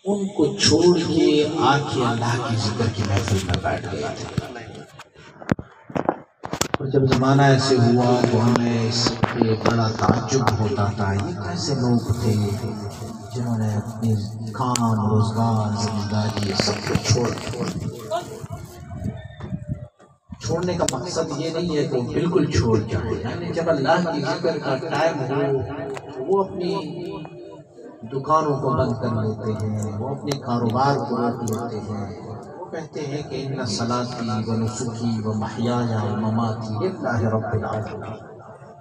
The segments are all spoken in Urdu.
ان کو چھوڑ کے آ کے اللہ کی ذکر کی محفل میں بیٹھ گئے تھے. اور جب زمانہ ایسے ہوا تو ہمیں اس پہ بڑا تعجب ہوتا تھا، یہ کیسے لوگ تھے جنہوں نے اپنی کام، روزگار، ذمہ داری یہ سب کچھ چھوڑنے کا مقصد یہ نہیں ہے کہ وہ بالکل چھوڑ جائیں، یعنی جب اللہ کی ذکر کا ٹائم ہو تو وہ اپنی دکانوں کو بند کر لیتے ہیں، وہ اپنے کاروبار کو روک لیتے ہیں. وہ کہتے ہیں کہ ان صلاتی و نسکی و محیایا و مماتی للہ رب العالمین،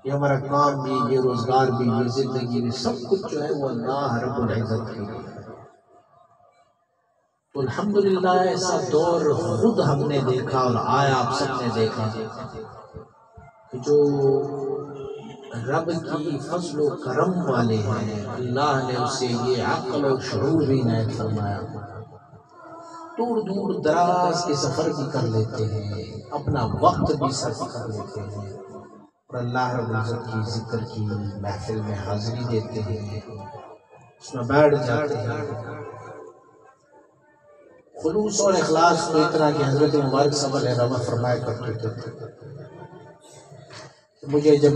یہ ہمارا کام بھی، یہ روزگار بھی، یہ زندگی بھی، سب کچھ جو ہے وہ اللہ رب العزت کے لیے. تو الحمدللہ ایسا دور خود ہم نے دیکھا اور آیا آپ سب نے دیکھا کہ جو رب کی فضل و کرم والے ہیں، اللہ نے اسے یہ عقل و شعور بھی عنایت فرمایا، دور دور دراز کے سفر بھی کر لیتے ہیں، اپنا وقت بھی صرف کر لیتے ہیں اور اللہ رب العزت کی ذکر کی محفل میں حاضری دیتے ہیں، اس میں بیٹھ جاتے ہیں. خلوص اور اخلاص تو اتنا کہ حضرت مبارک صلی اللہ علیہ وسلم فرمایا کرتے تھے. مجھے جب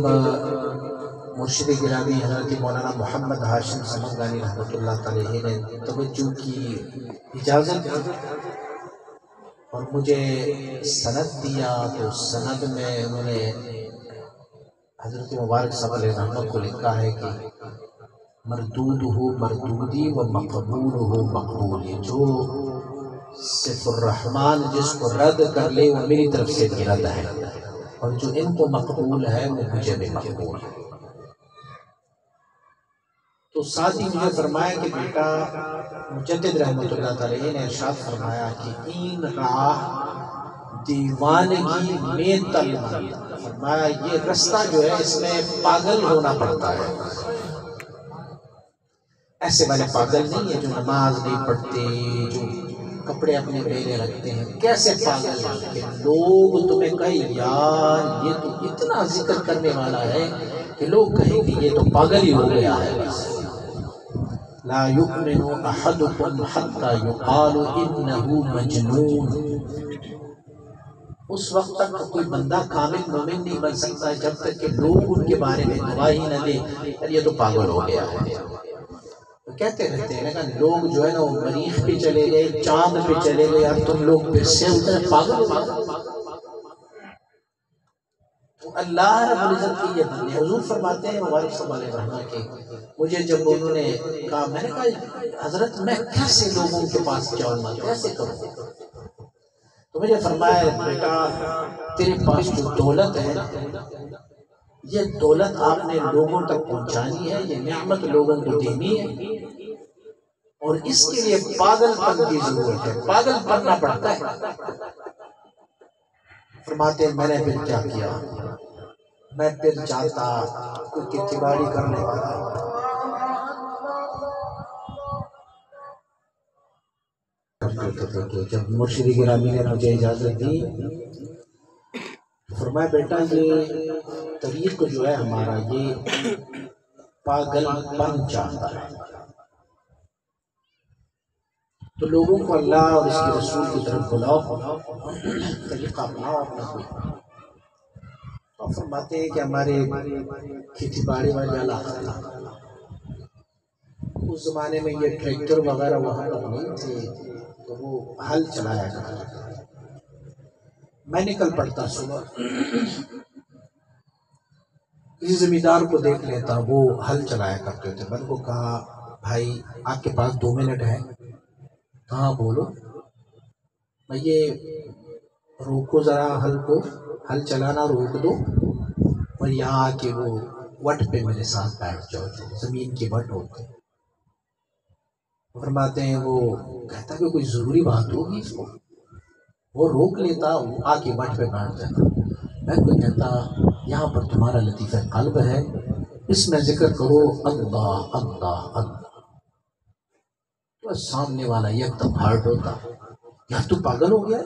مرشد گرامی حضرت مولانا محمد ہاشم سمنگانی رحمۃ اللہ تعالی نے توجہ کی اجازت دی اور مجھے سند دیا تو سند میں انہوں نے حضرت مبارک صلی اللہ علیہ وسلم کو لکھا ہے کہ مردود ہو مردودی و مقبول ہو مقبول، جو صف الرحمن جس کو رد کر لے وہ میری طرف سے بھی رد ہے، اور جو ان کو مقبول ہے وہ مجھے بھی مقبول ہے. تو ساتھ ہی مجھے فرمایا کہ بیٹا، مجدد رحمۃ اللہ تعالی نے ارشاد فرمایا کہ این راہ دیوانگی میں طلب، فرمایا یہ رستہ جو ہے اس میں پاگل ہونا پڑتا ہے. ایسے والے پاگل نہیں ہے جو نماز نہیں پڑھتے، جو کپڑے اپنے میلے رکھتے ہیں. کیسے پاگل ہیں کہ لوگ تمہیں کہیں یار یہ تو اتنا ذکر کرنے والا ہے کہ لوگ کہیں کہ یہ تو پاگل ہی ہو گیا ہے. بس لا یؤمن احدکم حتی یقال انہ مجنون، اس وقت تک کوئی بندہ کامل مومن نہیں بن سکتا جب تک کہ لوگ ان کے بارے میں گواہی نہ دیں یہ تو پاگل ہو گیا ہے. کہتے رہتے ہیں کہ لوگ جو ہے نا وہ مریخ پہ چلے گئے، چاند پہ چلے گئے، اور تم لوگ پھر سے اتنے پاگل ہو گئے. تو اللہ رب العزت کی یہ بندے حضور فرماتے ہیں مبارک صلی اللہ علیہ وسلم کے، مجھے جب انہوں نے کہا، میں نے کہا حضرت میں کیسے لوگوں کے پاس جاؤں گا، کیسے کروں؟ تو مجھے فرمایا بیٹا تیرے پاس جو دولت ہے یہ دولت آپ نے لوگوں تک پہنچانی ہے، یہ نعمت لوگوں کو دینی ہے، اور اس کے لیے پاگل پن کی ضرورت ہے، پاگل پننا پڑتا ہے. فرماتے ہیں میں نے پھر کیا کیا، میں پھر چاہتا کوئی کھیتی باڑی کرنے والا جب مرشد گرامی نے مجھے اجازت دی، فرمایا بیٹا یہ طریق جو ہے ہمارا یہ پاگل پن چاہتا ہے، تو لوگوں کو اللہ اور اس کے رسول کی طرف بلاؤ، طریقہ اپناؤ اپنا کوئی. تو فرماتے ہیں کہ ہمارے کھیتی باڑی والے علاقہ تھا، اس زمانے میں یہ ٹریکٹر وغیرہ وہاں پر نہیں تھے، تو وہ ہل چلایا کرتے تھے. میں نکل پڑتا صبح، کسی زمیندار کو دیکھ لیتا وہ ہل چلایا کرتے تھے. میں نے کو کہا بھائی آپ کے پاس 2 منٹ ہے؟ کہاں بولو. میں یہ روکو ذرا ہل کو، ہل چلانا روک دو اور یہاں آ کے وہ وٹ پہ میرے ساتھ بیٹھ جاؤ، زمین کے وٹ ہوتے. فرماتے ہیں وہ کہتا کہ کوئی ضروری بات ہوگی اس کو، وہ روک لیتا، آ کے وٹ پہ بیٹھ جاتا. میں کو کہتا یہاں پر تمہارا لطیفہ قلب ہے، اس میں ذکر کرو اللہ اللہ اللہ. تو سامنے والا ایک دم ہارٹ ہوتا، یار تو پاگل ہو گیا،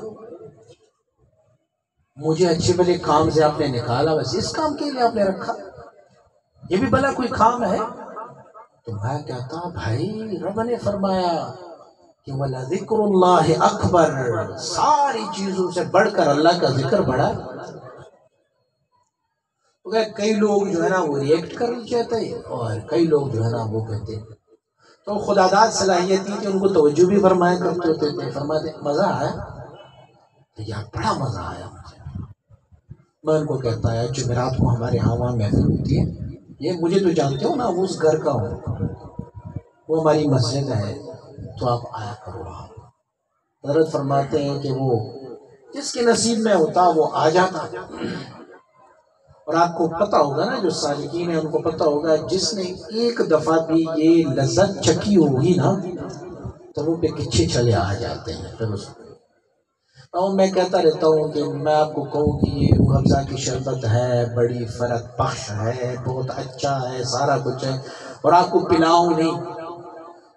مجھے اچھے بھلے کام سے آپ نے نکالا، بس اس کام کے لیے آپ نے رکھا، یہ بھی بھلا کوئی کام ہے؟ تو میں کہتا بھائی رب نے فرمایا کہ وَلَذِكْرُ اللَّهِ اکبر، ساری چیزوں سے بڑھ کر اللہ کا ذکر بڑا۔ کئی لوگ جو ہے نا وہ ریئیکٹ کر چاہتے ہیں اور کئی لوگ جو ہے نا وہ کہتے ہیں۔ تو خدا داد صلاحیت تھی کہ ان کو توجہ بھی فرمایا کرتے ہوتے تھے، فرماتے مزہ آیا تو یار بڑا مزہ آیا مجھے۔ میں ان کو کہتا ہے جمعرات کو ہمارے یہاں وہاں محفل ہوتی ہے، یہ مجھے تو جانتے ہو نا، وہ اس گھر کا ہوں، وہ ہماری مسجد ہے، تو آپ آیا کرو وہاں۔ حضرت فرماتے ہیں کہ وہ جس کے نصیب میں ہوتا وہ آ جاتا۔ اور آپ کو پتہ ہوگا نا، جو سالکین ہیں ان کو پتہ ہوگا، جس نے ایک دفعہ بھی یہ لذت چکی ہوگی نا تو وہ پہ پیچھے چلے آ جاتے ہیں۔ پھر اس اور میں کہتا رہتا ہوں کہ میں آپ کو کہوں کہ یہ روح افزا کی شربت ہے، بڑی فرق بخش ہے، بہت اچھا ہے، سارا کچھ ہے، اور آپ کو پلاؤں نہیں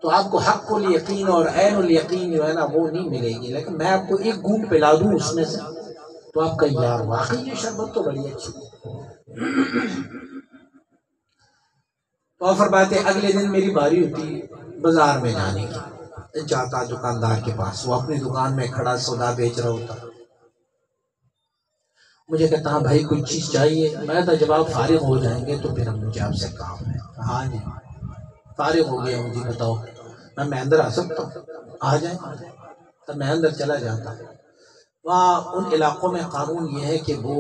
تو آپ کو حق الیقین اور عین الیقین جو ہے نا وہ نہیں ملے گی، لیکن میں آپ کو ایک گھونٹ پلا دوں اس میں سے تو آپ کا یار واقعی یہ شربت تو بڑی اچھی ہے۔ تو فرماتے اگلے دن میری باری ہوتی بازار میں جانے کی، جاتا دکاندار کے پاس، وہ اپنی دکان میں کھڑا سودا بیچ رہا ہوتا، مجھے کہتا ہاں بھائی کوئی چیز چاہیے؟ میں کہتا جب آپ فارغ ہو جائیں گے تو پھر مجھے آپ سے کام ہے۔ ہاں جی فارغ ہو گیا ہوں جی، بتاؤ میں اندر آ سکتا ہوں؟ آ جائیں۔ تو میں اندر چلا جاتا۔ وہاں ان علاقوں میں قانون یہ ہے کہ وہ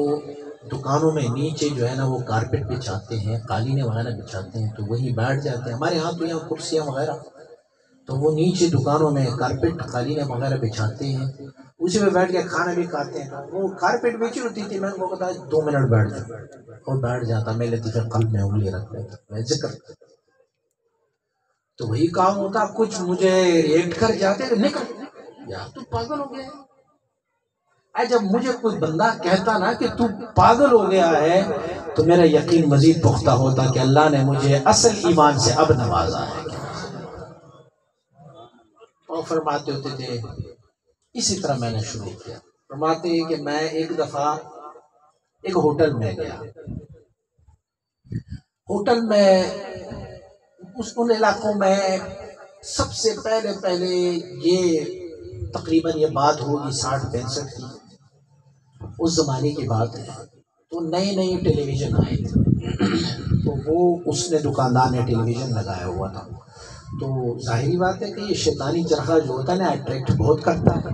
دکانوں میں نیچے جو ہے نا وہ کارپٹ بچھاتے ہیں، قالینیں وغیرہ بچھاتے ہیں، تو وہیں بیٹھ جاتے ہیں۔ ہمارے ہاں تو یہاں کرسیاں وغیرہ، تو وہ نیچے دکانوں میں کارپٹ قالینیں وغیرہ بچھاتے ہیں، اسی میں بیٹھ کے کھانا بھی کھاتے ہیں۔ وہ کارپٹ بچھی ہوتی تھی، میں وہ کہتا 2 منٹ بیٹھ جاتا، اور بیٹھ جاتا، میں لطیفہ قلب میں انگلی رکھ لیتا، میں ذکر تو وہی کام ہوتا۔ کچھ مجھے ریٹ کر جاتے کہ نکل یار تو پاگل ہو گیا ہے۔ جب مجھے کوئی بندہ کہتا نا کہ تو پاگل ہو گیا ہے تو میرا یقین مزید پختہ ہوتا کہ اللہ نے مجھے اصل ایمان سے اب نوازا ہے۔ اور فرماتے ہوتے تھے اسی طرح میں نے شروع کیا۔ فرماتے ہیں کہ میں ایک دفعہ ایک ہوٹل میں گیا، ہوٹل میں ان علاقوں میں سب سے پہلے یہ تقریباً یہ بات ہوگی 60-65 کی، اس زمانے کی بات ہے، تو نئی ٹیلی ویژن آئے تھے، تو وہ اس نے دکاندار نے ٹیلی ویژن لگایا ہوا تھا، تو ظاہری بات ہے کہ یہ شیطانی چرخہ جو ہوتا ہے نا اٹریکٹ بہت کرتا ہے۔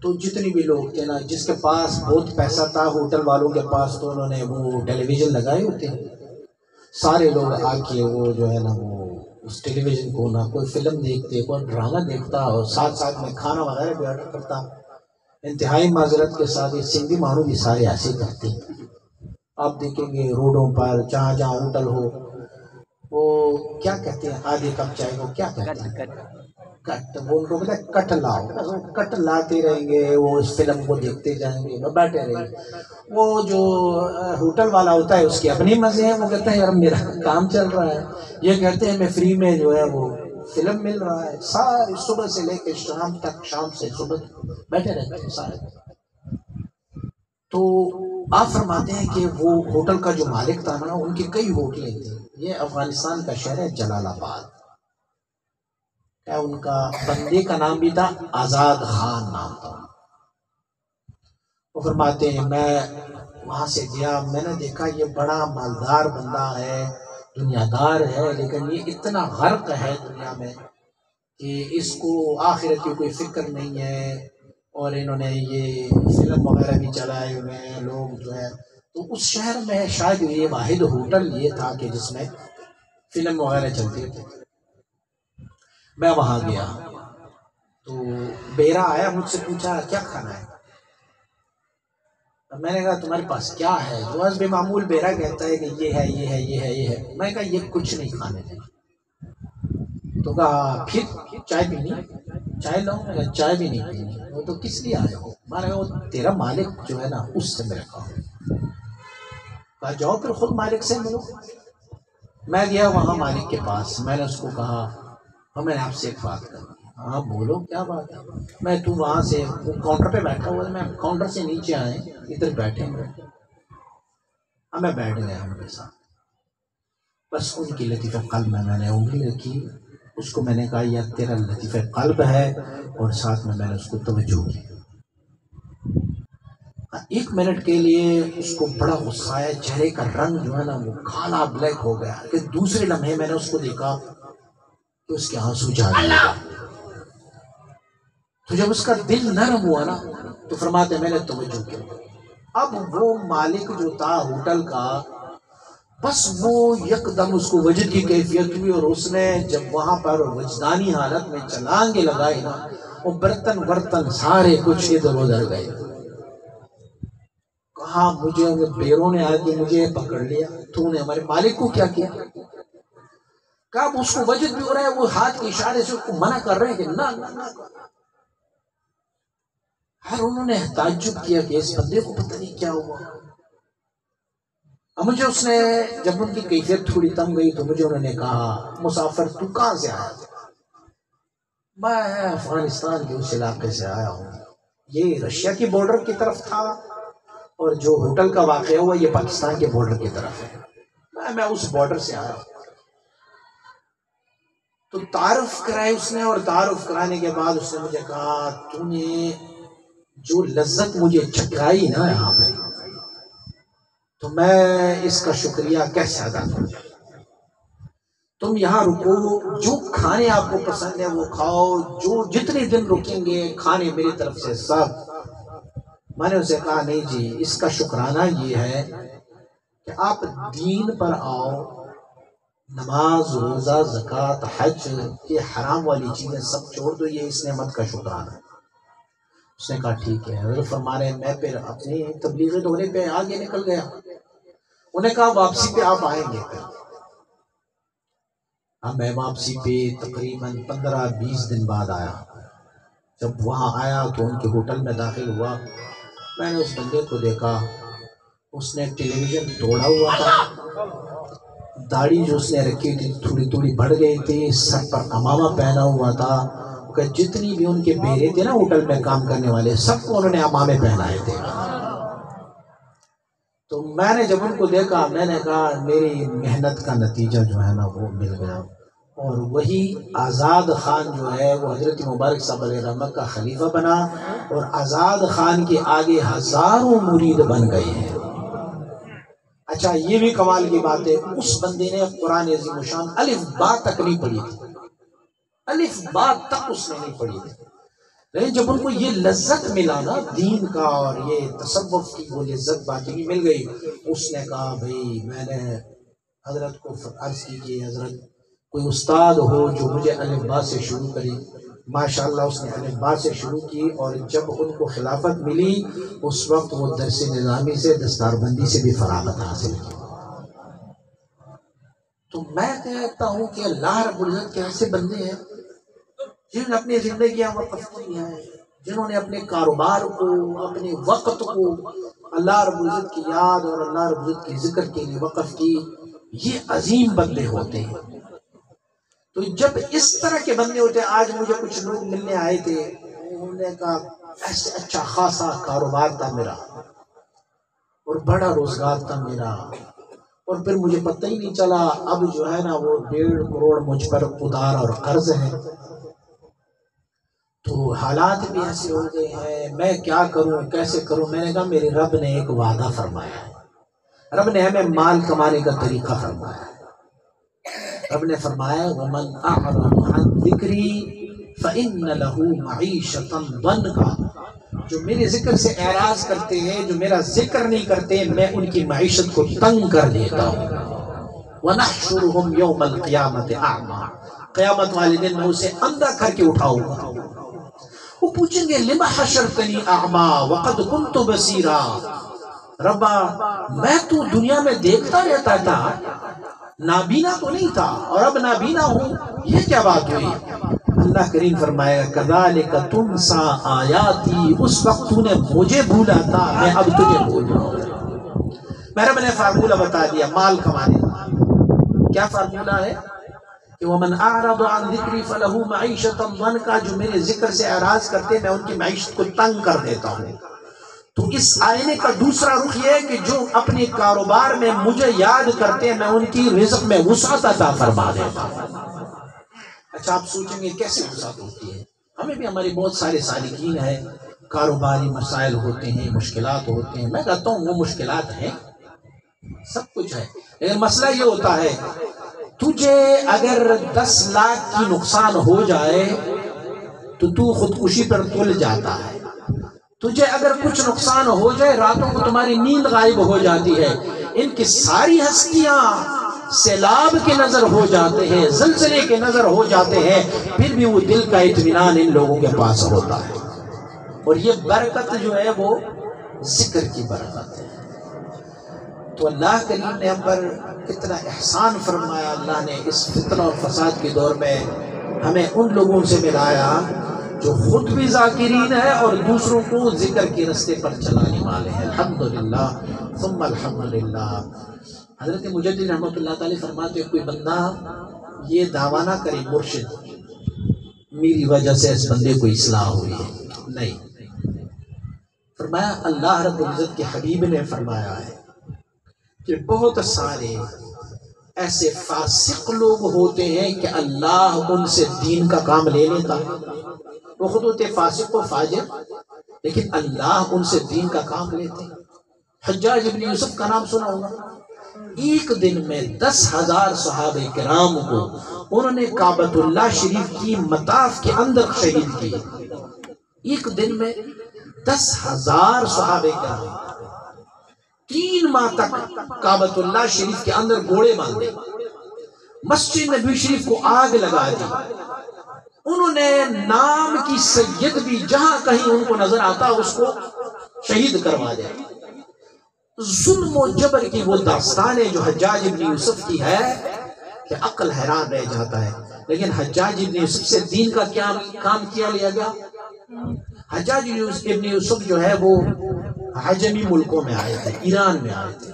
تو جتنی بھی لوگ تھے نا، جس کے پاس بہت پیسہ تھا ہوٹل والوں کے پاس، تو انہوں نے وہ ٹیلی ویژن لگائے ہوتے ہیں، سارے لوگ آ کے وہ جو ہے نا وہ اس ٹیلی ویژن کو نہ کوئی فلم دیکھتے، کوئی ڈرامہ دیکھتا، اور ساتھ میں کھانا وغیرہ بھی آرڈر کرتا۔ انتہائی معذرت کے ساتھ یہ سندھی مانو بھی سارے ایسے کرتے ہیں، آپ دیکھیں گے روڈوں پر جہاں ہوٹل ہو، وہ کیا کہتے ہیں آدھے کپ چائے کو کیا کہتے ہیں؟ کٹ، وہ ان کو کہتے ہیں کٹ لاؤ، کٹ لاتے رہیں گے، وہ اس فلم کو دیکھتے جائیں گے، وہ بیٹھے رہیں گے۔ وہ جو ہوٹل والا ہوتا ہے اس کی اپنی مزے ہیں، وہ کہتے ہیں یار میرا کام چل رہا ہے، یہ کہتے ہیں میں فری میں جو ہے وہ فلم مل رہا ہے، سارے صبح سے لے کے شام تک، شام سے صبح بیٹھے رہتے ہیں سارے۔ تو آپ فرماتے ہیں کہ وہ ہوٹل کا جو مالک تھا نا، ان کی کئی ہوٹلیں تھیں، یہ افغانستان کا شہر ہے جلال آباد، ان کا بندے کا نام بھی تھا آزاد خان نام تھا۔ وہ فرماتے ہیں میں وہاں سے گیا، میں نے دیکھا یہ بڑا مالدار بندہ ہے، دنیا دار ہے، لیکن یہ اتنا غرق ہے دنیا میں کہ اس کو آخرت کی کوئی فکر نہیں ہے، اور انہوں نے یہ فلم وغیرہ بھی چلائے ہوئے ہیں لوگ جو ہے۔ تو اس شہر میں شاید یہ واحد ہوٹل یہ تھا کہ جس میں فلم وغیرہ چلتی تھی۔ میں وہاں گیا تو بیرا آیا، مجھ سے پوچھا کیا کھانا ہے؟ میں نے کہا تمہارے پاس کیا ہے؟ جو حسب معمول بیرا کہتا ہے کہ یہ ہے یہ ہے یہ ہے یہ ہے، میں نے کہا یہ کچھ نہیں کھانے دیں۔ تو کہا پھر چائے پینی؟ چائے لاؤں؟ میں کہا چائے بھی نہیں پینی۔ وہ تو کس لیے آئے ہو؟ میں نے کہا وہ تیرا مالک جو ہے نا اس سے میرا کام۔ کہا جاؤ پھر خود مالک سے ملو۔ میں گیا وہاں مالک کے پاس، میں نے اس کو کہا میں نے آپ سے ایک بات کرنی ہے۔ ہاں بولو کیا بات ہے؟ میں تو وہاں سے وہ کاؤنٹر پہ بیٹھا ہوا ہے، میں کاؤنٹر سے نیچے آئے ادھر بیٹھے ہوئے، اب میں بیٹھ گیا ان کے ساتھ، بس ان کی لطیفہ قلب میں نے انگلی رکھی، اس کو میں نے کہا یہ تیرا لطیف قلب ہے، اور ساتھ میں نے اس کو توجہ کی۔ 1 منٹ کے لیے اس کو بڑا غصہ آیا، چہرے کا رنگ جو ہے نا وہ کالا بلیک ہو گیا، کہ دوسرے لمحے میں نے اس کو دیکھا کہ اس کے آنسو جاری ہو گئے۔ تو جب اس کا دل نرم ہوا نا تو فرماتے میں نے توجہ کی۔ اب وہ مالک جو تھا ہوٹل کا، بس وہ یکدم اس کو وجد کی کیفیت ہوئی، اور اس نے جب وہاں پر وجدانی حالت میں چھلانگیں لگائی نا، وہ برتن سارے کچھ ادھر ادھر گئے۔ کہا مجھے بیروں نے آ کے مجھے پکڑ لیا، تو نے ہمارے مالک کو کیا کیا؟ کہا اس کو وجد بھی ہو رہا ہے، وہ ہاتھ کے اشارے سے اس کو منع کر رہے ہیں کہ نہ نہ نہ۔ ہر انہوں نے تعجب کیا کہ اس بندے کو پتہ نہیں کیا ہوا۔ اب مجھے اس نے جب ان کی کیفیت تھوڑی تنگ گئی تو مجھے انہوں نے کہا مسافر تو کہاں سے آیا؟ میں افغانستان کے اس علاقے سے آیا ہوں، یہ رشیا کی بارڈر کی طرف تھا، اور جو ہوٹل کا واقعہ ہوا یہ پاکستان کے بارڈر کی طرف ہے، میں اس بارڈر سے آیا ہوں۔ تو تعارف کرائی اس نے، اور تعارف کرانے کے بعد اس نے مجھے کہا تو نے جو لذت مجھے چکھائی نا یہاں پہ، تو میں اس کا شکریہ کیسے ادا کروں؟ تم یہاں رکو، جو کھانے آپ کو پسند ہے وہ کھاؤ، جو جتنے دن رکیں گے کھانے میری طرف سے سب۔ میں نے اسے کہا نہیں جی، اس کا شکرانہ یہ ہے کہ آپ دین پر آؤ، نماز روزہ زکوٰۃ حج، یہ حرام والی چیزیں سب چھوڑ دو، یہ اس نعمت کا شکرانہ ہے۔ اس نے کہا ٹھیک ہے۔ حضرت فرما رہے ہیں میں پھر اپنی تبلیغی دورے پہ آگے نکل گیا۔ انہیں کہا واپسی پہ آپ آئیں گے پھر۔ اب میں واپسی پہ تقریباً 15-20 دن بعد آیا۔ جب وہاں آیا تو ان کے ہوٹل میں داخل ہوا، میں نے اس بندے کو دیکھا، اس نے ٹیلی ویژن توڑا ہوا تھا، داڑھی جو اس نے رکھی تھی تھوڑی تھوڑی بڑھ گئی تھی، سر پر امامہ پہنا ہوا تھا، کہ جتنی بھی ان کے بیرے تھے نا ہوٹل میں کام کرنے والے سب کو انہوں نے امامے پہنائے تھے۔ تو میں نے جب ان کو دیکھا میں نے کہا میری محنت کا نتیجہ جو ہے نا وہ مل گیا، اور وہی آزاد خان جو ہے وہ حضرت مبارک صاحب علیہ رحمت کا خلیفہ بنا، اور آزاد خان کے آگے ہزاروں مرید بن گئے ہیں۔ اچھا یہ بھی کمال کی بات ہے، اس بندے نے قرآن عظیم الشان الف با تک نہیں پڑھی تھی، الف با تک اس نے نہیں پڑھی تھی، لیکن جب ان کو یہ لذت ملا نا دین کا، اور یہ تصوف کی وہ لذت باطنی مل گئی، اس نے کہا بھئی میں نے حضرت کو عرض کی کہ حضرت کوئی استاد ہو جو مجھے الف با سے شروع کری۔ ماشاءاللہ اس نے الف با سے شروع کی، اور جب ان کو خلافت ملی اس وقت وہ درس نظامی سے دستار بندی سے بھی فراغت حاصل کی۔ تو میں کہتا ہوں کہ اللہ رب العزت کے ایسے بندے ہیں جنہوں نے اپنی زندگیاں وقف کی ہیں، جنہوں نے اپنے کاروبار کو، اپنے وقت کو اللہ رب العزت کی یاد اور اللہ رب العزت کی ذکر کے لیے وقف کی، یہ عظیم بندے ہوتے ہیں۔ تو جب اس طرح کے بندے ہوتے ہیں، آج مجھے کچھ لوگ ملنے آئے تھے، انہوں نے کہا ایسے اچھا خاصا کاروبار تھا میرا، اور بڑا روزگار تھا میرا، اور پھر مجھے پتہ ہی نہیں چلا اب جو ہے نا وہ 1.5 کروڑ مجھ پر ادھار اور قرض ہے، تو حالات بھی ایسے ہو گئے ہیں، میں کیا کروں کیسے کروں؟ میں نے کہا میرے رب نے ایک وعدہ فرمایا ہے، رب نے ہمیں مال کمانے کا طریقہ فرمایا ہے۔ رب نے فرمایا وَمَنْ أَعْرَضَ عَنْ ذِكْرِي فَإِنَّ لَهُ مَعِيشَةً ضَنْكَ، جو میرے ذکر سے اعراض کرتے ہیں، جو میرا ذکر نہیں کرتے، میں ان کی معیشت کو تنگ کر دیتا ہوں۔ وَنَحْشُرُهُمْ يَوْمَ الْقِيَامَةِ أَعْمَى، قیامت والے دن میں اسے اندھا کر کے اٹھاؤں گا۔ وہ پوچھیں گے لِمَ حَشَرْتَنِي أَعْمَى وَقَدْ كُنْتُ بَصِيرًا، ربا میں تو دنیا میں دیکھتا رہتا تھا، نابینا تو نہیں تھا، اور اب نابینا ہوں، یہ کیا بات ہوئی؟ اللہ کریم فرمائے گا کَذَلِكَ تُنْسَى آیاتی، اس وقت تو نے مجھے بھولا تھا، میں اب تجھے بھول رہا ہوں۔ میرے میں نے فارمولہ بتا دیا مال کمانے کا۔ کیا فارمولہ ہے؟ کہ وَمَنْ أَعْرَضَ عَنْ ذِكْرِي فَلَهُ مَعِيشَةً ضَنْكَ، جو میرے ذکر سے اعراض کرتے میں ان کی معیشت کو تنگ کر دیتا ہوں۔ تو اس آئینے کا دوسرا رخ یہ ہے کہ جو اپنے کاروبار میں مجھے یاد کرتے ہیں میں ان کی رزق میں وسعت عطا فرما دیتا ہوں۔ اچھا اچھا آپ سوچیں گے کیسے فساد ہوتی ہے؟ ہمیں بھی ہمارے بہت سارے سالکین ہیں، کاروباری مسائل ہوتے ہیں، مشکلات ہوتے ہیں. میں کہتا ہوں وہ مشکلات ہیں، سب کچھ ہے، لیکن مسئلہ یہ ہوتا ہے تجھے اگر 10 لاکھ کی نقصان ہو جائے تو خودکشی پر تل جاتا ہے. تجھے اگر کچھ نقصان ہو جائے راتوں کو تمہاری نیند غائب ہو جاتی ہے. ان کی ساری ہستیاں سیلاب کے نظر ہو جاتے ہیں، زلزلے کے نظر ہو جاتے ہیں، پھر بھی وہ دل کا اطمینان ان لوگوں کے پاس ہوتا ہے. اور یہ برکت جو ہے وہ ذکر کی برکت ہے. تو اللہ کریم نے ہم پر کتنا احسان فرمایا. اللہ نے اس فتنہ اور فساد کے دور میں ہمیں ان لوگوں سے ملایا جو خود بھی ذاکرین ہے اور دوسروں کو ذکر کے رستے پر چلانے والے ہیں. الحمدللہ ثم الحمدللہ. حضرت مجدد رحمۃ اللہ تعالی فرماتے ہیں کوئی بندہ یہ دعویٰ نہ کرے مرشد میری وجہ سے اس بندے کو اصلاح ہوئی ہے، نہیں. فرمایا اللہ رب العزت کے حبیب نے فرمایا ہے کہ بہت سارے ایسے فاسق لوگ ہوتے ہیں کہ اللہ ان سے دین کا کام لے لیتا. وہ خود ہوتے فاسق و فاجر، لیکن اللہ ان سے دین کا کام لیتے. حجاج ابن یوسف کا نام سنا ہوگا. ایک دن میں 10,000 صحابہ کرام کو انہوں نے کعبۃ اللہ شریف کی مطاف کے اندر شہید کیے. ایک دن میں 10,000 صحابہ کرام 3 ماہ تک کعبۃ اللہ شریف کے اندر گھوڑے باندھے، مسجد نبی شریف کو آگ لگا دی. انہوں نے نام کی سید بھی جہاں کہیں ان کو نظر آتا اس کو شہید کروا دیا. ظلم و جبر کی وہ داستان ہے جو حجاج ابن یوسف کی ہے کہ عقل حیران رہ جاتا ہے. لیکن حجاج ابن یوسف سے دین کا کیا کام کیا لیا گیا؟ حجاج ابن یوسف جو ہے وہ عجمی ملکوں میں آئے تھے، ایران میں آئے تھے.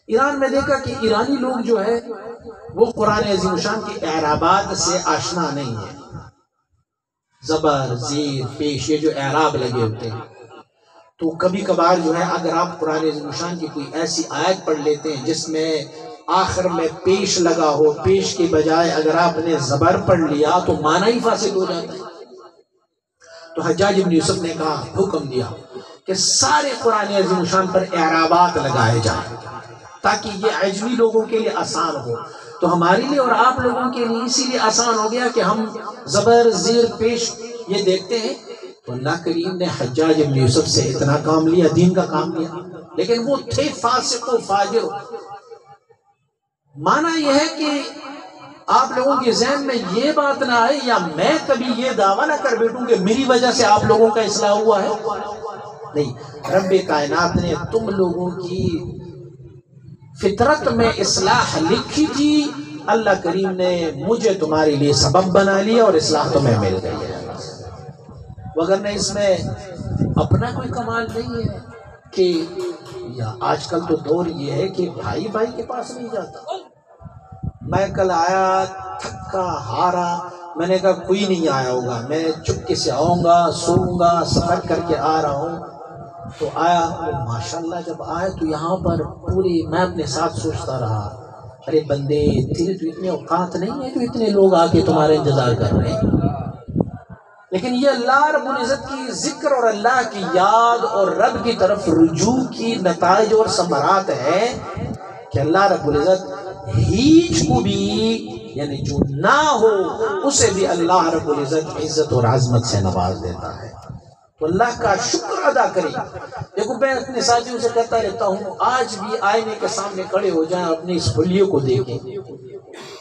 ایران میں دیکھا کہ ایرانی لوگ جو ہے وہ قرآن عظیم شان کے اعرابات سے آشنا نہیں ہے. زبر زیر پیش یہ جو اعراب لگے ہوتے ہیں، تو کبھی کبھار جو ہے اگر آپ قرآن عظیم شان کی کوئی ایسی آیت پڑھ لیتے ہیں جس میں آخر میں پیش لگا ہو، پیش کے بجائے اگر آپ نے زبر پڑھ لیا تو معنی ہی فاسد ہو جاتا ہے. تو حجاج ابن یوسف نے کہا، حکم دیا کہ سارے قرآن عظیم شان پر اعرابات لگائے جائیں تاکہ یہ عجمی لوگوں کے لیے آسان ہو. تو ہمارے لیے اور آپ لوگوں کے لیے اسی لیے آسان ہو گیا کہ ہم زبر زیر پیش یہ دیکھتے ہیں. تو اللہ کریم نے حجاج ابن یوسف سے اتنا کام لیا، دین کا کام لیا، لیکن وہ تھے فاسق و فاجر. معنی یہ ہے کہ آپ لوگوں کے ذہن میں یہ بات نہ آئے یا میں کبھی یہ دعویٰ نہ کر بیٹھوں کہ میری وجہ سے آپ لوگوں کا اصلاح ہوا ہے. نہیں، رب کائنات نے تم لوگوں کی فطرت میں اصلاح لکھی تھی. اللہ کریم نے مجھے تمہارے لیے سبب بنا لیا اور اصلاح تمہیں مل گئی ہے. وگرنہ اس میں اپنا کوئی کمال نہیں ہے کہ یا آج کل تو دور یہ ہے کہ بھائی بھائی کے پاس نہیں جاتا. میں کل آیا تھکا ہارا، میں نے کہا کوئی نہیں آیا ہوگا، میں چپکے سے آؤں گا، سوؤں گا، سفر کر کے آ رہا ہوں. تو آیا، ماشاءاللہ جب آئے تو یہاں پر پوری میں اپنے ساتھ سوچتا رہا، ارے بندے تیرے تو اتنے اوقات نہیں ہے جو اتنے لوگ آ کے تمہارے انتظار کر رہے ہیں. لیکن یہ اللہ رب العزت کی ذکر اور اللہ کی یاد اور رب کی طرف رجوع کی نتائج اور ثمرات ہے کہ اللہ رب العزت ہیچ کو بھی یعنی جو نہ ہو اسے بھی اللہ رب العزت عزت اور عظمت سے نواز دیتا ہے. تو اللہ کا شکر ادا کریں. دیکھو میں اپنے ساتھیوں سے کہتا رہتا ہوں، آج بھی آئینے کے سامنے کھڑے ہو جائیں، اپنے اس حلیے کو دیکھیں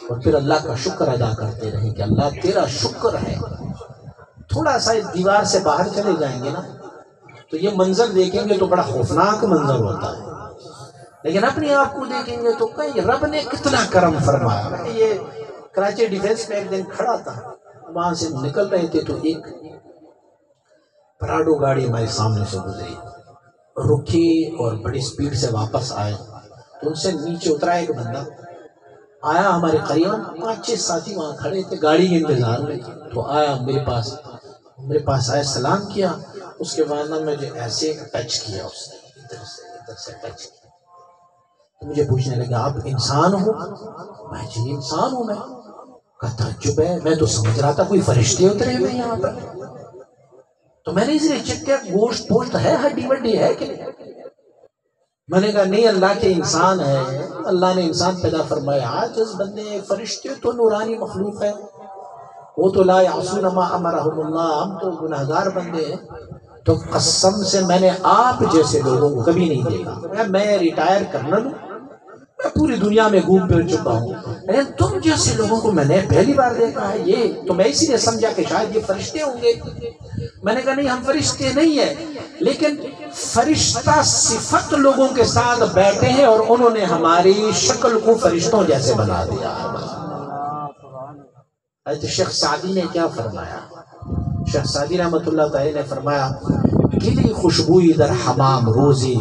اور پھر اللہ کا شکر ادا کرتے رہیں کہ اللہ تیرا شکر ہے. تھوڑا سا اس دیوار سے باہر چلے جائیں گے نا تو یہ منظر دیکھیں گے تو بڑا خوفناک منظر ہوتا ہے، لیکن اپنے آپ کو دیکھیں گے تو کہیں رب نے کتنا کرم فرمایا. میں یہ کراچی ڈیفینس میں ایک دن کھڑا تھا، وہاں سے نکل رہے تھے تو ایک پراڈو گاڑی ہمارے سامنے سے گزری، رکی اور بڑی سپیڈ سے واپس آئے. تو ان سے نیچے اترا ایک بندہ آیا ہمارے قریب، 5-6 ساتھی وہاں کھڑے تھے گاڑی کے انتظار میں. تو آیا میرے پاس آیا، سلام کیا. اس کے بعد مجھے ایسے ٹچ کیا، اس نے ادھر سے ٹچ کیا. مجھے پوچھنے لگا آپ انسان ہو؟ میں جی انسان ہوں. میں تعجب ہے، میں تو سمجھ رہا تھا کوئی فرشتے اترے ہوئے یہاں پر. تو میں نے اسے چیک کیا گوشت پوشت ہے، ہڈی وڈی ہے کہ نہیں؟ میں نے کہا نہیں، اللہ کے انسان ہے، اللہ نے انسان پیدا فرمایا. عاجز بندے، فرشتے تو نورانی مخلوق ہے، وہ تو لا یعصون ما امرهم اللہ، ہم تو گناہگار بندے ہیں. تو قسم سے میں نے آپ جیسے لوگوں کو کبھی نہیں دیکھا. میں ریٹائر کرنل ہوں، میں پوری دنیا میں گھوم پھر چکا ہوں، لیکن تم جیسے لوگوں کو میں نے پہلی بار دیکھا ہے. یہ تو میں اسی لیے سمجھا کہ شاید یہ فرشتے ہوں گے. میں نے کہا نہیں، ہم فرشتے نہیں ہیں، لیکن فرشتہ صفت لوگوں کے ساتھ بیٹھے ہیں اور انہوں نے ہماری شکل کو فرشتوں جیسے بنا دیا. حضرت شیخ سعدی نے کیا فرمایا؟ شیخ سعدی رحمۃ اللہ تعالی نے فرمایا، گلی خوشبوئی در حمام روزی،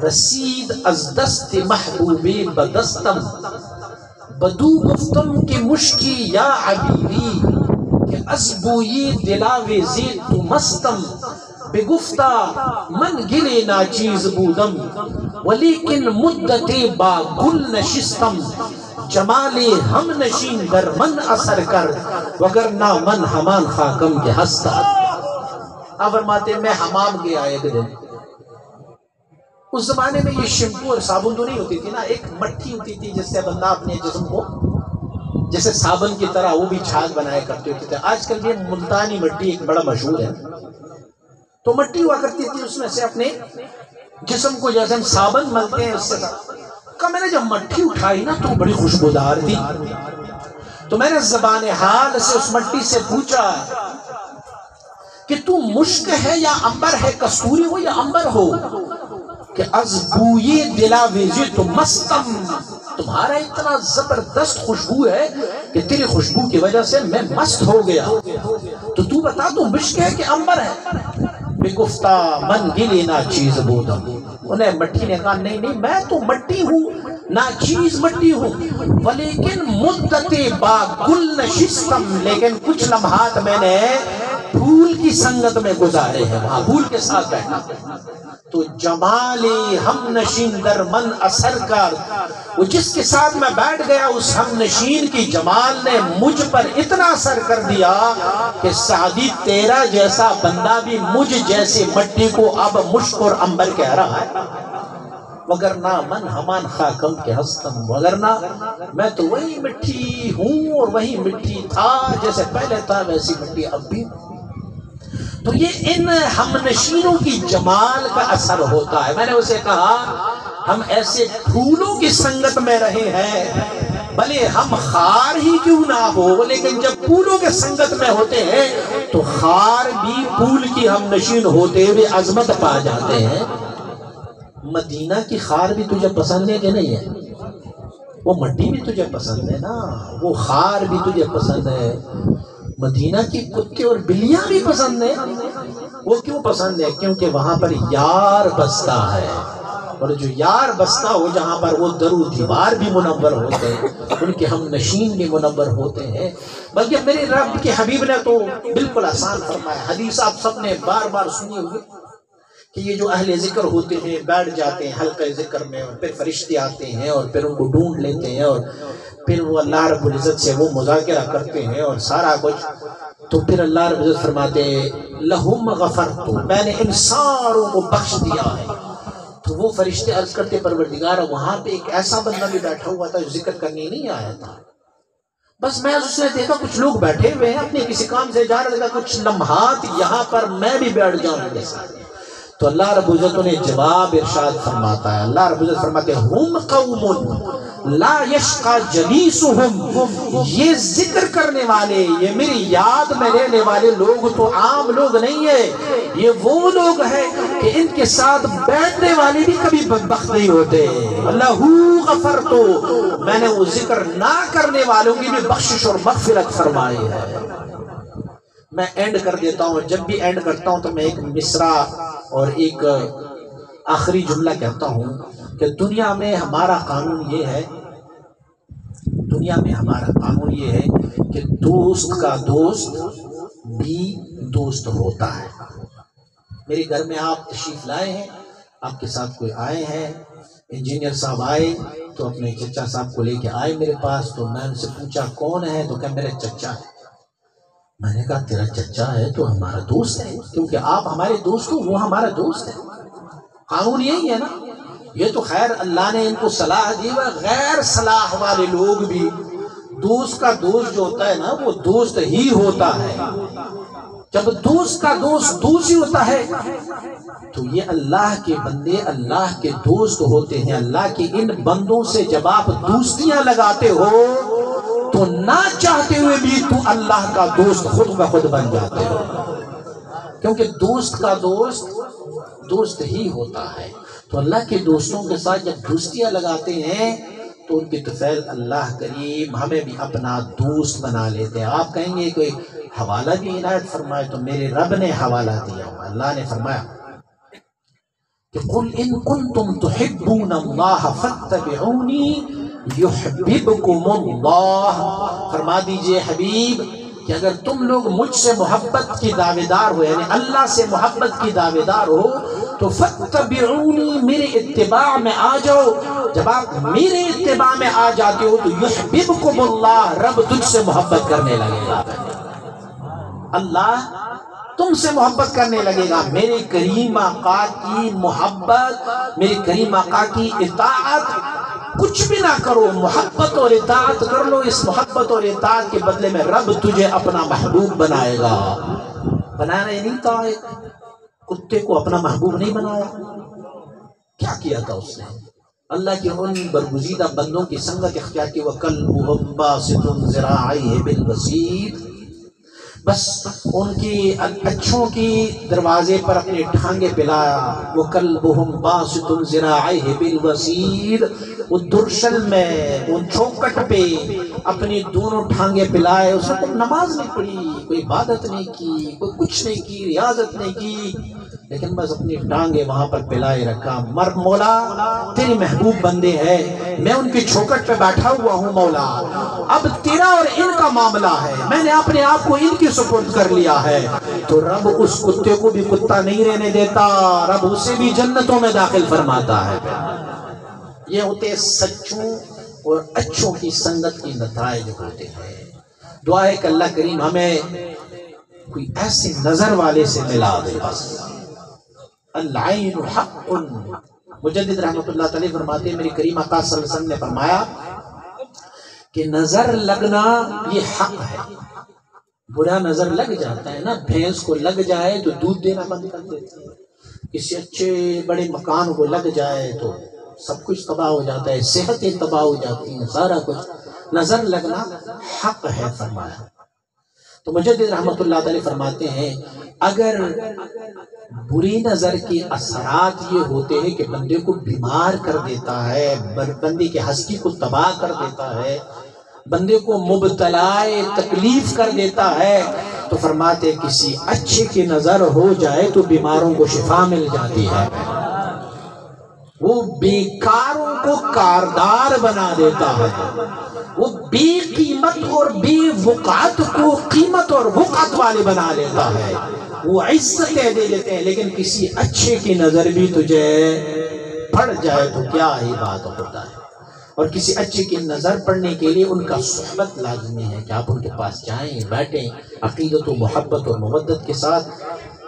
رسید از دست محبوبی بدستم، بدو گفتم کی مشکی یا عبیری، کہ از بوئی دلاویزی تو مستم، بگفتا من گلی ناچیز بودم، ولیکن مدتی با گل نشستم، جمالی ہم نشین در من اثر کر، وگرنہ من ہمان خاکم کے ہستا. آپ فرماتے ہیں میں حمام گیا ایک دن. اس زمانے میں یہ شیمپو اور صابن تو نہیں ہوتی تھی نا، ایک مٹھی ہوتی تھی جس سے بندہ اپنے جسم کو جیسے صابن کی طرح وہ بھی چھاگ بنایا کرتے ہوتے تھے. آج کل یہ ملتانی مٹی ایک بڑا مشہور ہے، تو مٹی ہوا کرتی تھی، اس میں سے اپنے جسم کو جیسے ہم صابن ملتے ہیں اس سے. میں نے جب مٹی اٹھائی نا تو بڑی خوشبودار تھی. تو میں نے زبان حال سے اس مٹی سے پوچھا کہ تو مشک ہے یا عنبر ہے، کستوری ہو یا عنبر ہو؟ کہ از بوئی دلا ویزی تو مستم، تمہارا اتنا زبردست خوشبو ہے کہ تیری خوشبو کی وجہ سے میں مست ہو گیا. تو بتا تو مشک ہے کہ عنبر ہے؟ بگفتا من گلی ناچیز بودم. انہیں مٹی نے کہا نہیں نہیں، میں تو مٹی ہوں، ناچیز مٹی ہوں، ولیکن مدت با گل نشستم، لیکن کچھ لمحات میں نے پھول کی سنگت میں گزارے ہیں، وہاں پھول کے ساتھ بیٹھا. تو جمالی ہم نشین در من اثر کر، وہ جس کے ساتھ میں بیٹھ گیا اس ہم نشین کی جمال نے مجھ پر اتنا اثر کر دیا کہ سعدی تیرا جیسا بندہ بھی مجھ جیسے مٹی کو اب مشک اور عنبر کہہ رہا ہے. وگرنہ من ہمان خاکم کے ہستم، وگرنہ میں تو وہی مٹی ہوں اور وہی مٹی تھا، جیسے پہلے تھا ویسی مٹی اب بھی. تو یہ ان ہم نشینوں کی جمال کا اثر ہوتا ہے. میں نے اسے کہا ہم ایسے پھولوں کی سنگت میں رہے ہیں، بھلے ہم خار ہی کیوں نہ ہو، لیکن جب پھولوں کے سنگت میں ہوتے ہیں تو خار بھی پھول کی ہم نشین ہوتے ہوئے عظمت پا جاتے ہیں. مدینہ کی خار بھی تجھے پسند ہے کہ نہیں ہے؟ وہ مٹی بھی تجھے پسند ہے نا، وہ خار بھی تجھے پسند ہے. مدینہ کی کتے اور بلیاں بھی پسند ہیں. وہ کیوں پسند ہے؟ کیونکہ وہاں پر یار بستا ہے، اور جو یار بستا ہو جہاں پر وہ در و دیوار بھی منور ہوتے ہیں، ان کے ہم نشین بھی منور ہوتے ہیں. بلکہ میرے رب کے حبیب نے تو بالکل آسان فرمایا. حدیث آپ سب نے بار بار سنی ہوگی کہ یہ جو اہل ذکر ہوتے ہیں بیٹھ جاتے ہیں حلقہ ذکر میں، اور پھر فرشتے آتے ہیں اور پھر ان کو ڈھونڈ لیتے ہیں، اور پھر وہ اللہ رب العزت سے وہ مذاکرہ کرتے ہیں اور سارا کچھ. تو پھر اللہ رب العزت فرماتے لہم غفرت، میں نے ان ساروں کو بخش دیا ہے. تو وہ فرشتے عرض کرتے پروردگار، وہاں پہ ایک ایسا بندہ بھی بیٹھا ہوا تھا جو ذکر کرنے نہیں آیا تھا، بس میں اس نے دیکھا کچھ لوگ بیٹھے ہوئے ہیں اپنے کسی کام سے جا رہے تھے، کچھ لمحات یہاں پر میں بھی بیٹھ جاؤں جیسا. تو اللہ رب العزت نے جواب ارشاد فرماتا ہے. اللہ رب العزت فرماتے ہیں ہم قوم لا یشقى جلیسهم، یہ ذکر کرنے والے، یہ میری یاد میں لینے والے لوگ تو عام لوگ نہیں ہیں، یہ وہ لوگ ہیں کہ ان کے ساتھ بیٹھنے والے بھی کبھی بدبخت نہیں ہوتے. اللہ غفرت، میں نے وہ ذکر نہ کرنے والوں کی بھی بخشش اور مغفرت فرمائی ہے. میں اینڈ کر دیتا ہوں، جب بھی اینڈ کرتا ہوں تو میں ایک مصرع اور ایک آخری جملہ کہتا ہوں کہ دنیا میں ہمارا قانون یہ ہے، دنیا میں ہمارا قانون یہ ہے کہ دوست کا دوست بھی دوست ہوتا ہے. میرے گھر میں آپ تشریف لائے ہیں، آپ کے ساتھ کوئی آئے ہیں، انجینئر صاحب آئے تو اپنے چچا صاحب کو لے کے آئے میرے پاس، تو میں ان سے پوچھا کون ہے، تو کہ میرا چچا ہے۔ میں نے کہا تیرا چچا ہے تو ہمارا دوست ہے، کیونکہ آپ ہمارے دوست ہو، وہ ہمارا دوست ہے، قانون یہی ہے نا۔ یہ تو خیر اللہ نے ان کو صلاح دی، غیر صلاح والے لوگ بھی دوست کا دوست جو ہوتا ہے نا وہ دوست ہی ہوتا ہے۔ جب دوست کا دوست دوست ہی ہوتا ہے تو یہ اللہ کے بندے اللہ کے دوست ہوتے ہیں۔ اللہ کے ان بندوں سے جب آپ دوستیاں لگاتے ہو تو نہ چاہتے ہوئے بھی تو اللہ کا دوست خود بخود بن جاتے ہو، کیونکہ دوست کا دوست ہی ہوتا ہے۔ تو اللہ کے دوستوں کے ساتھ جب دوستیاں لگاتے ہیں تو ان کی طفیل اللہ کریم ہمیں بھی اپنا دوست بنا لیتے ہیں۔ آپ کہیں گے کوئی حوالہ بھی عنایت فرمائے، تو میرے رب نے حوالہ دیا، اللہ نے فرمایا کہ قل ان کنتم تحبون اللہ فاتبعونی یحببکم اللہ، فرما دیجئے حبیب کہ اگر تم لوگ مجھ سے محبت کی دعوے دار ہو، یعنی اللہ سے محبت کی دعوے دار ہو، تو فاتبعونی، میرے اتباع میں آ جاؤ۔ جب آپ میرے اتباع میں آ جاتے ہو تو یحببکم اللہ، رب تجھ سے محبت کرنے لگے گا، اللہ تم سے محبت کرنے لگے گا۔ میرے کریم آقا کی محبت، میرے کریم آقا کی اطاعت، کچھ بھی نہ کرو، محبت اور اطاعت کر لو۔ اس محبت اور اطاعت کے بدلے میں رب تجھے اپنا محبوب بنائے گا۔ بنانا ہی نہیں تھا، ایک کتے کو اپنا محبوب نہیں بنایا، کیا کیا تھا اس نے؟ اللہ کے ان برگزیدہ بندوں کی سنگت اختیار کی، وَكَلْبُهُمْ بَاسِطٌ ذِرَاعَيْهِ بِالْوَسِيدِ، بس ان کی اچھوں کی دروازے پر اپنے ٹھانگے پلایا۔ وَكَلْبُهُمْ بَاسِطٌ ذِرَاعَيْهِ بِالْوَسِيدِ، وہ درشل میں وہ چوکٹ پہ اپنی دونوں ٹھانگے پلائے۔ اس نے کوئی نماز نہیں پڑھی، کوئی عبادت نہیں کی، کوئی کچھ نہیں کی، ریاضت نہیں کی، لیکن بس اپنی ٹانگیں وہاں پر پلائے رکھا۔ مولا تیری محبوب بندے ہیں، میں ان کی چوکٹ پہ بیٹھا ہوا ہوں مولا، اب تیرا اور ان کا معاملہ ہے، میں نے اپنے آپ کو ان کی سپرد کر لیا ہے۔ تو رب اس کتے کو بھی کتا نہیں رہنے دیتا، رب اسے بھی جنتوں میں داخل فرماتا ہے۔ یہ ہوتے سچوں اور اچھوں کی سنگت کی نتائج ہوتے ہیں۔ دعا ہے کہ اللہ کریم ہمیں کوئی ایسی نظر والے سے ملا دے۔ بس العین حق، مجدد رحمت اللہ تعالی فرماتے ہیں، میری کریم آقا صلی اللہ علیہ وسلم نے فرمایا کہ نظر لگنا یہ حق ہے۔ برا نظر لگ جاتا ہے نا، بھینس کو لگ جائے تو دودھ دینا بند کر دیتی ہے، کسی اچھے بڑے مکان کو لگ جائے تو سب کچھ تباہ ہو جاتا ہے، صحتیں تباہ ہو جاتی ہیں، سارا کچھ۔ نظر لگنا حق ہے فرمایا۔ تو مجدد رحمت اللہ تعالی فرماتے ہیں اگر بری نظر کے اثرات یہ ہوتے ہیں کہ بندے کو بیمار کر دیتا ہے، بندے کی ہستی کو تباہ کر دیتا ہے، بندے کو مبتلا تکلیف کر دیتا ہے، تو فرماتے کسی اچھے کی نظر ہو جائے تو بیماروں کو شفا مل جاتی ہے، وہ بیکاروں کو کاردار بنا دیتا ہے، وہ بے قیمت اور بے وقعت کو قیمت اور وقعت والے بنا لیتا ہے، وہ عزتیں دے لیتے ہیں۔ لیکن کسی اچھے کی نظر بھی تجھے پڑ جائے تو کیا ہی بات ہوتا ہے۔ اور کسی اچھے کی نظر پڑنے کے لیے ان کا صحبت لازمی ہے کہ آپ ان کے پاس جائیں، بیٹھیں عقیدت و محبت اور مودت کے ساتھ۔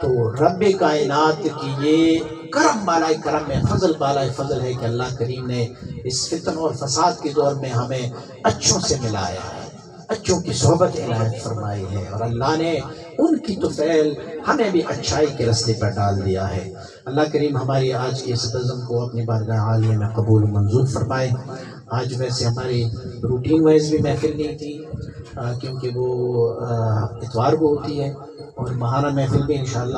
تو رب کائنات کی یہ کرم بالائے کرم ہے، فضل بالائے فضل ہے کہ اللہ کریم نے اس فتن اور فساد کے دور میں ہمیں اچھوں سے ملایا ہے، اچھوں کی صحبت عنایت فرمائی ہے، اور اللہ نے ان کی طفیل ہمیں بھی اچھائی کے رستے پر ڈال دیا ہے۔ اللہ کریم ہماری آج کی اس بزم کو اپنی بارگاہ عالیہ میں قبول و منظور فرمائے۔ آج ویسے ہماری روٹین وائز بھی محفل نہیں تھی، کیونکہ وہ اتوار کو ہوتی ہے، اور ماہانہ محفل بھی انشاءاللہ